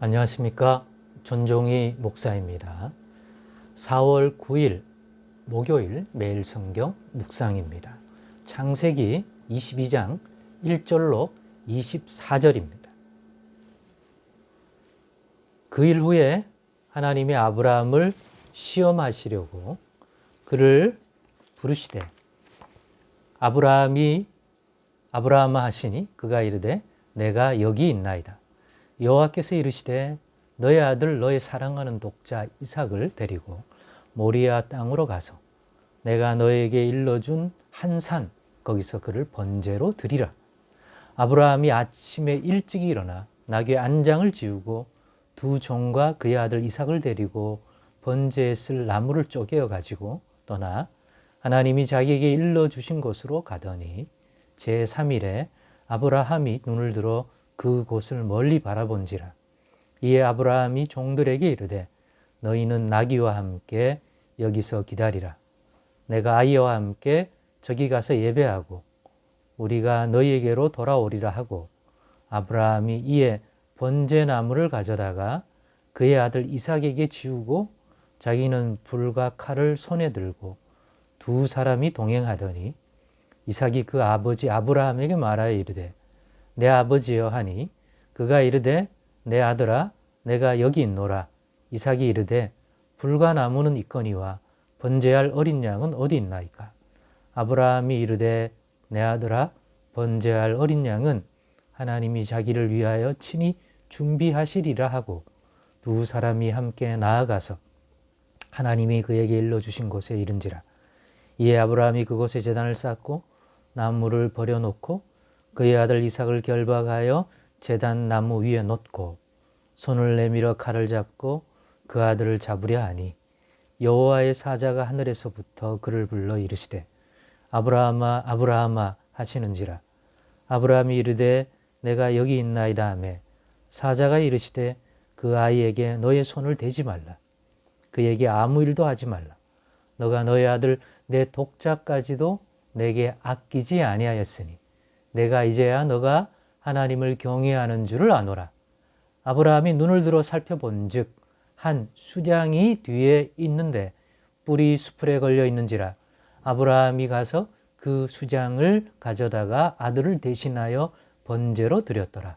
안녕하십니까. 전종희 목사입니다. 4월 9일 목요일 매일 성경 묵상입니다. 창세기 22장 1절로 24절입니다. 그 일 후에 하나님이 아브라함을 시험하시려고 그를 부르시되 아브라함아 하시니 그가 이르되 내가 여기 있나이다. 여호와께서 이르시되 너의 아들 너의 사랑하는 독자 이삭을 데리고 모리아 땅으로 가서 내가 너에게 일러준 한 산 거기서 그를 번제로 드리라. 아브라함이 아침에 일찍 일어나 나귀 안장을 지우고 두 종과 그의 아들 이삭을 데리고 번제에 쓸 나무를 쪼개어 가지고 떠나 하나님이 자기에게 일러주신 곳으로 가더니 제3일에 아브라함이 눈을 들어 그곳을 멀리 바라본지라. 이에 아브라함이 종들에게 이르되 너희는 나귀와 함께 여기서 기다리라. 내가 아이와 함께 저기 가서 예배하고 우리가 너희에게로 돌아오리라 하고 아브라함이 이에 번제나무를 가져다가 그의 아들 이삭에게 지우고 자기는 불과 칼을 손에 들고 두 사람이 동행하더니 이삭이 그 아버지 아브라함에게 말하여 이르되 내 아버지여 하니 그가 이르되 내 아들아 내가 여기 있노라. 이삭이 이르되 불과 나무는 있거니와 번제할 어린 양은 어디 있나이까. 아브라함이 이르되 내 아들아 번제할 어린 양은 하나님이 자기를 위하여 친히 준비하시리라 하고 두 사람이 함께 나아가서 하나님이 그에게 일러주신 곳에 이른지라. 이에 아브라함이 그곳에 제단을 쌓고 나무를 버려놓고 그의 아들 이삭을 결박하여 제단 나무 위에 놓고 손을 내밀어 칼을 잡고 그 아들을 잡으려 하니 여호와의 사자가 하늘에서부터 그를 불러 이르시되 아브라함아 아브라함아 하시는지라. 아브라함이 이르되 내가 여기 있나이다 하매 사자가 이르시되 그 아이에게 너의 손을 대지 말라. 그에게 아무 일도 하지 말라. 너가 너의 아들 내 독자까지도 내게 아끼지 아니하였으니 내가 이제야 너가 하나님을 경외하는 줄을 아노라. 아브라함이 눈을 들어 살펴본즉 한 수량이 뒤에 있는데 뿔이 수풀에 걸려 있는지라. 아브라함이 가서 그 수장을 가져다가 아들을 대신하여 번제로 드렸더라.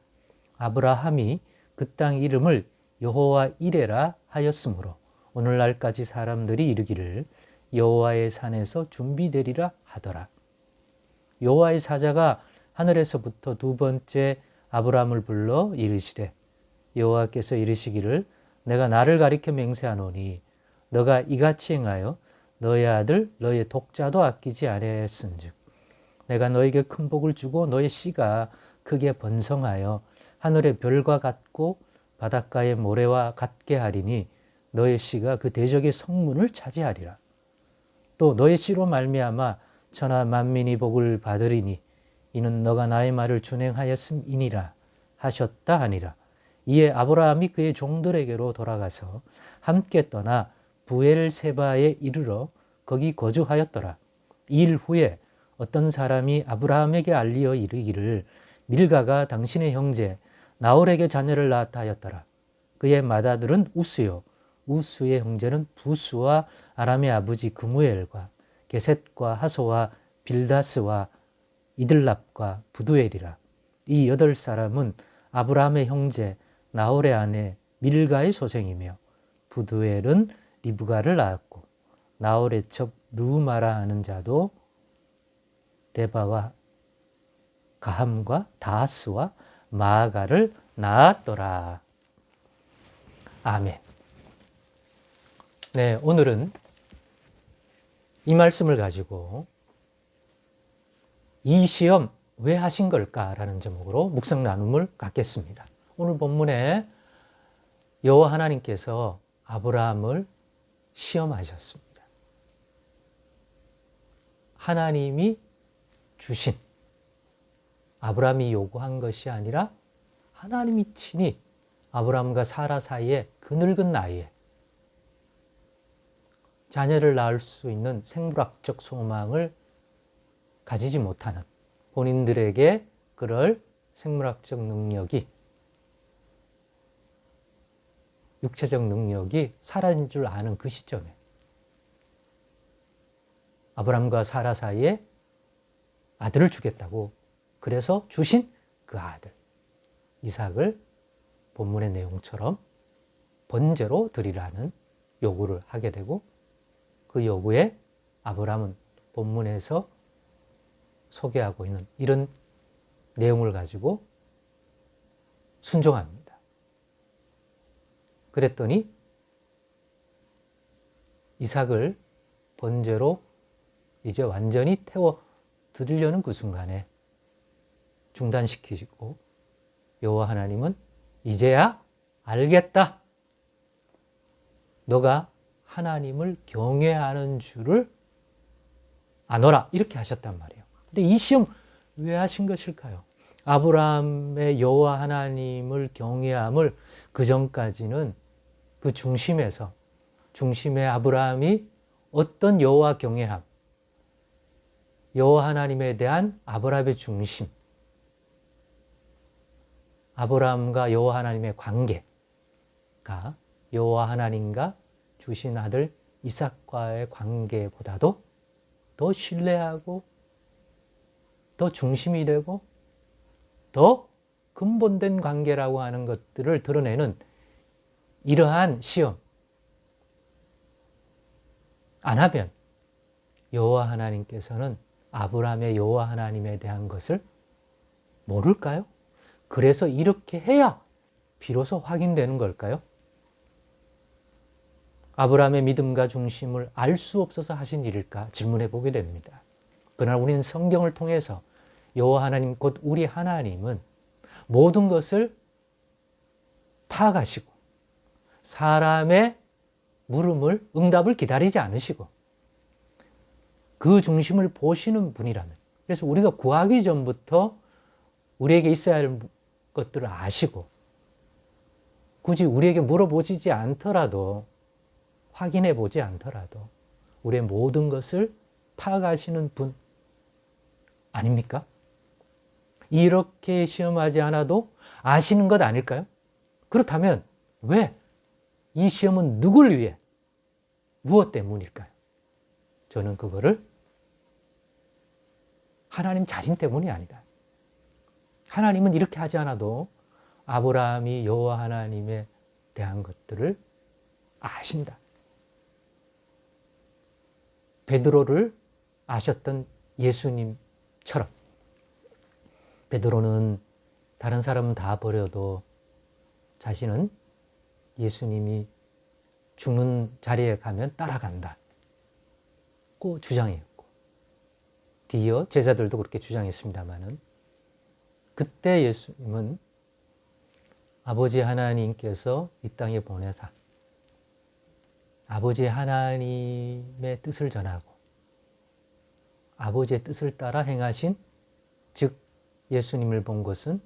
아브라함이 그 땅 이름을 여호와 이레라 하였으므로 오늘날까지 사람들이 이르기를 여호와의 산에서 준비되리라 하더라. 여호와의 사자가 하늘에서부터 두 번째 아브라함을 불러 이르시되 여호와께서 이르시기를 내가 나를 가리켜 맹세하노니 너가 이같이 행하여 너의 아들 너의 독자도 아끼지 아니하였은즉 내가 너에게 큰 복을 주고 너의 씨가 크게 번성하여 하늘의 별과 같고 바닷가의 모래와 같게 하리니 너의 씨가 그 대적의 성문을 차지하리라. 또 너의 씨로 말미암아 천하 만민이 복을 받으리니 이는 너가 나의 말을 준행하였음이니라 하셨다 하니라. 이에 아브라함이 그의 종들에게로 돌아가서 함께 떠나 부엘세바에 이르러 거기 거주하였더라. 이 일 후에 어떤 사람이 아브라함에게 알리어 이르기를 밀가가 당신의 형제 나홀에게 자녀를 낳았다 하였더라. 그의 맏아들은 우스요 우스의 형제는 부스와 아람의 아버지 그무엘과 게셋과 하소와 빌다스와 이들랍과 부두엘이라. 이 8사람은 아브라함의 형제 나홀의 아내 밀가의 소생이며 부두엘은 리브가를 낳았고 나홀의 첩 르우마라 하는 자도 데바와 가함과 다하스와 마아가를 낳았더라. 아멘. 네, 오늘은 이 말씀을 가지고 이 시험 왜 하신 걸까라는 제목으로 묵상 나눔을 갖겠습니다. 오늘 본문에 여호와 하나님께서 아브라함을 시험하셨습니다. 하나님이 주신 아브라함이 요구한 것이 아니라 하나님이 친히 아브라함과 사라 사이에 그 늙은 나이에 자녀를 낳을 수 있는 생물학적 소망을 가지지 못하는 본인들에게 그럴 생물학적 능력이 육체적 능력이 사라진 줄 아는 그 시점에 아브라함과 사라 사이에 아들을 주겠다고 그래서 주신 그 아들 이삭을 본문의 내용처럼 번제로 드리라는 요구를 하게 되고 그 요구에 아브라함은 본문에서 소개하고 있는 이런 내용을 가지고 순종합니다. 그랬더니 이삭을 번제로 이제 완전히 태워 드리려는 그 순간에 중단시키시고 여호와 하나님은 이제야 알겠다. 너가 하나님을 경외하는 줄을 아노라. 이렇게 하셨단 말이에요. 근데 이 시험 왜 하신 것일까요? 아브라함의 여호와 하나님을 경외함을 그 전까지는 그 중심에서 중심의 아브라함이 어떤 여호와 경외함, 여호와 하나님에 대한 아브라함의 중심, 아브라함과 여호와 하나님의 관계가 여호와 하나님과 주신 아들 이삭과의 관계보다도 더 신뢰하고 더 중심이 되고 더 근본된 관계라고 하는 것들을 드러내는 이러한 시험 안 하면 여호와 하나님께서는 아브라함의 여호와 하나님에 대한 것을 모를까요? 그래서 이렇게 해야 비로소 확인되는 걸까요? 아브라함의 믿음과 중심을 알 수 없어서 하신 일일까 질문해 보게 됩니다. 그러나 우리는 성경을 통해서 여호와 하나님 곧 우리 하나님은 모든 것을 파악하시고 사람의 물음을 응답을 기다리지 않으시고 그 중심을 보시는 분이라면 그래서 우리가 구하기 전부터 우리에게 있어야 할 것들을 아시고 굳이 우리에게 물어보시지 않더라도 확인해 보지 않더라도 우리의 모든 것을 파악하시는 분 아닙니까? 이렇게 시험하지 않아도 아시는 것 아닐까요? 그렇다면 왜 이 시험은 누굴 위해 무엇 때문일까요? 저는 그거를 하나님 자신 때문이 아니다. 하나님은 이렇게 하지 않아도 아브라함이 여호와 하나님에 대한 것들을 아신다. 베드로를 아셨던 예수님처럼 베드로는 다른 사람은 다 버려도 자신은 예수님이 죽는 자리에 가면 따라간다고 주장했고 뒤이어 제자들도 그렇게 주장했습니다마는 그때 예수님은 아버지 하나님께서 이 땅에 보내사 아버지 하나님의 뜻을 전하고 아버지의 뜻을 따라 행하신 즉 예수님을 본 것은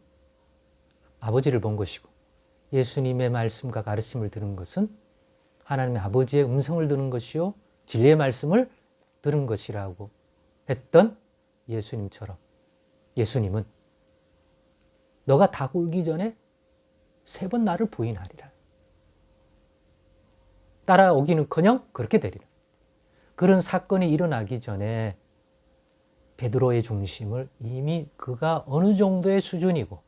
아버지를 본 것이고 예수님의 말씀과 가르침을 들은 것은 하나님의 아버지의 음성을 들은 것이요 진리의 말씀을 들은 것이라고 했던 예수님처럼 예수님은 너가 닭 울기 전에 3번 나를 부인하리라. 따라오기는커녕 그렇게 되리라. 그런 사건이 일어나기 전에 베드로의 중심을 이미 그가 어느 정도의 수준이고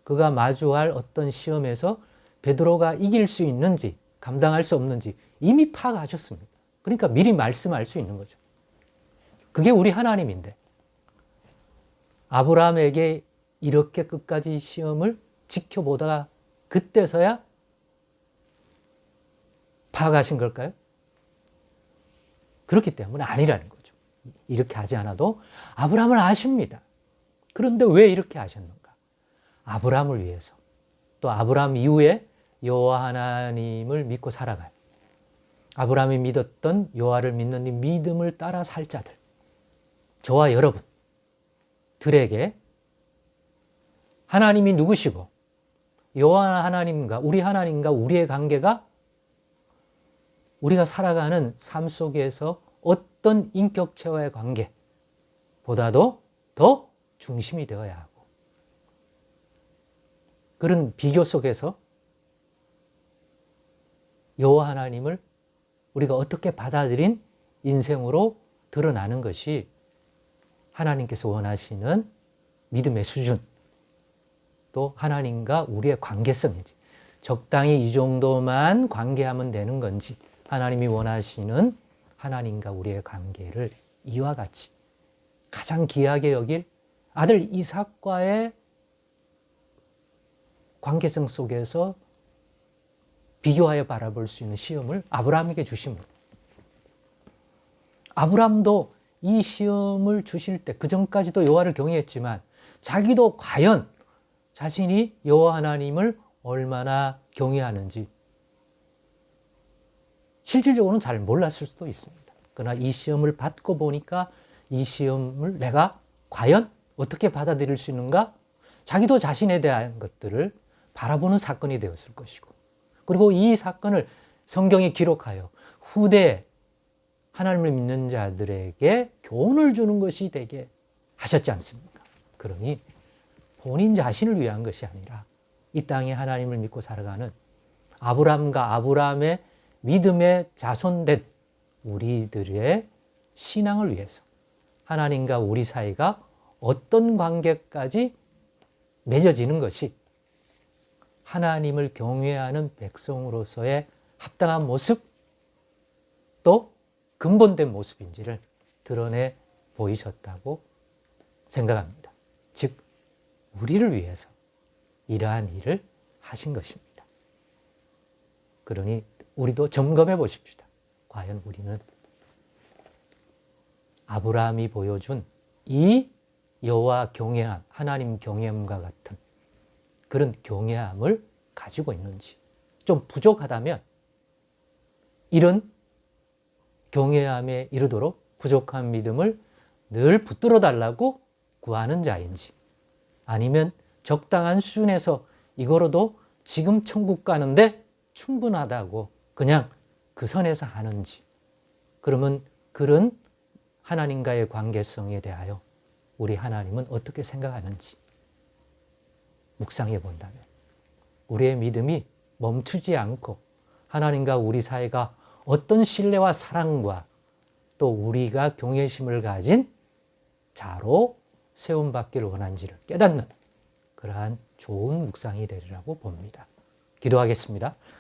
그가 마주할 어떤 시험에서 베드로가 이길 수 있는지 감당할 수 없는지 이미 파악하셨습니다. 그러니까 미리 말씀할 수 있는 거죠. 그게 우리 하나님인데 아브라함에게 이렇게 끝까지 시험을 지켜보다가 그때서야 파악하신 걸까요? 그렇기 때문에 아니라는 거죠. 이렇게 하지 않아도 아브라함을 아십니다. 그런데 왜 이렇게 하셨는가? 아브라함을 위해서 또 아브라함 이후에 여호와 하나님을 믿고 살아갈 아브라함이 믿었던 여호와를 믿는 이 믿음을 따라 살 자들 저와 여러분들에게 하나님이 누구시고 여호와 하나님과 우리의 관계가 우리가 살아가는 삶 속에서 어떤 인격체와의 관계보다도 더 중심이 되어야 하고 그런 비교 속에서 여호와 하나님을 우리가 어떻게 받아들인 인생으로 드러나는 것이 하나님께서 원하시는 믿음의 수준, 또 하나님과 우리의 관계성인지, 적당히 이 정도만 관계하면 되는 건지, 하나님이 원하시는 하나님과 우리의 관계를 이와 같이 가장 귀하게 여길 아들 이삭과의 관계성 속에서 비교하여 바라볼 수 있는 시험을 아브라함에게 주심으로, 아브라함도 이 시험을 주실 때 그 전까지도 여호와를 경외했지만 자기도 과연 자신이 여호와 하나님을 얼마나 경외하는지 실질적으로는 잘 몰랐을 수도 있습니다. 그러나 이 시험을 받고 보니까 이 시험을 내가 과연 어떻게 받아들일 수 있는가? 자기도 자신에 대한 것들을 바라보는 사건이 되었을 것이고, 그리고 이 사건을 성경에 기록하여 후대 하나님을 믿는 자들에게 교훈을 주는 것이 되게 하셨지 않습니까? 그러니 본인 자신을 위한 것이 아니라 이 땅에 하나님을 믿고 살아가는 아브라함과 아브라함의 믿음의 자손된 우리들의 신앙을 위해서 하나님과 우리 사이가 어떤 관계까지 맺어지는 것이 하나님을 경외하는 백성으로서의 합당한 모습, 또 근본된 모습인지를 드러내 보이셨다고 생각합니다. 즉, 우리를 위해서 이러한 일을 하신 것입니다. 그러니 우리도 점검해 보십시다. 과연 우리는 아브라함이 보여준 이 여호와 경외함, 하나님 경외함과 같은 그런 경외함을 가지고 있는지, 좀 부족하다면 이런 경외함에 이르도록 부족한 믿음을 늘 붙들어 달라고 구하는 자인지, 아니면 적당한 수준에서 이거로도 지금 천국 가는데 충분하다고 그냥 그 선에서 하는지, 그러면 그런 하나님과의 관계성에 대하여 우리 하나님은 어떻게 생각하는지 묵상해 본다면 우리의 믿음이 멈추지 않고 하나님과 우리 사이가 어떤 신뢰와 사랑과 또 우리가 경외심을 가진 자로 세움받기를 원한지를 깨닫는 그러한 좋은 묵상이 되리라고 봅니다. 기도하겠습니다.